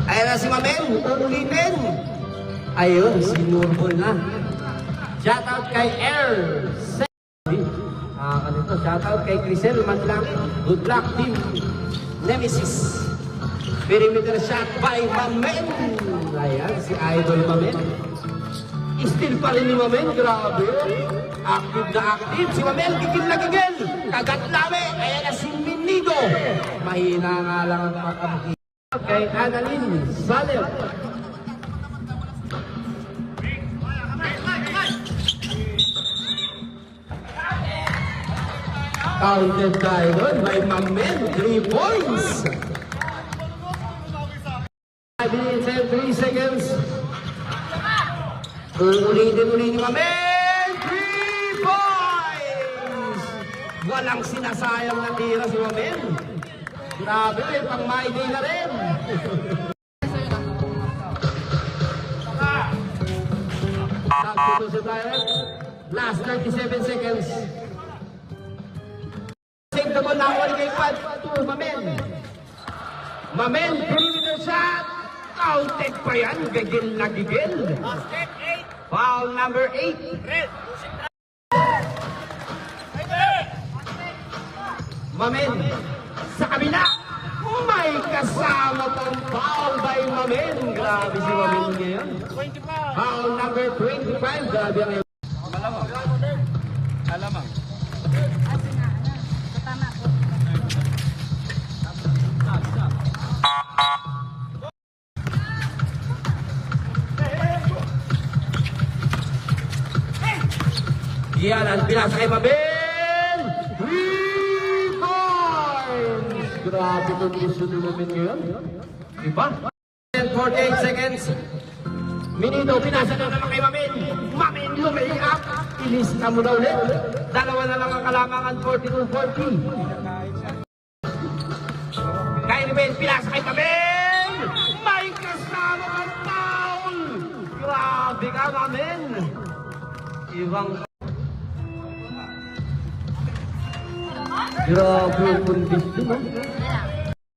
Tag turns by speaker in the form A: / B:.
A: Ayan na si Mamel, uulitin. Ayun, sinurbol na. Shoutout kay Air. Kanito, shoutout kay Crisel Manlangit. Good luck, team. Nemesis. Perimeter shot by Mamel. Ayan, si Idol Mamel. Still pa rin ni Mamel, grabe. Active na active. Si Mamel, gigil na gigil. Kagat lami. Ayan na si Minido. Mahina nga lang ang pagkakita. Kay Annalyn Salem. Counted tayo doon by Mamel. 3 points. 5 minutes and 3 seconds. Ulitin ni Mamel. 3 points. Walang sinasayang na tira si Mamel. Grabe, pang my day na rin. Substitution tayo. Last 37 seconds. Save the ball na ako kay Pad. Mamel. Mamel, perimeter shot. Counted pa yan. Gigil na gigil. Foul number 8. Mamel. Sa kabila, may kasama pang foul by Mamel. Grabe si Mamel ngayon. Foul number 25. Grabe ang
B: Malamang. Malamang.
A: Yan ang pinasa kay Mamel. Grabe kung gusto namin ngayon. Diba? 48 seconds. Minito, pinasa na naman kay Mamel. Mamel, lumiyak. Ilis na mo na ulit. Dalawa na lang ang kalamangan, 42-40. Kay Mamel, pinasa kay Mamel. May kasama kang foul. Grabe ka, Mamel. Ibang... Grabe yung kondisyon, no?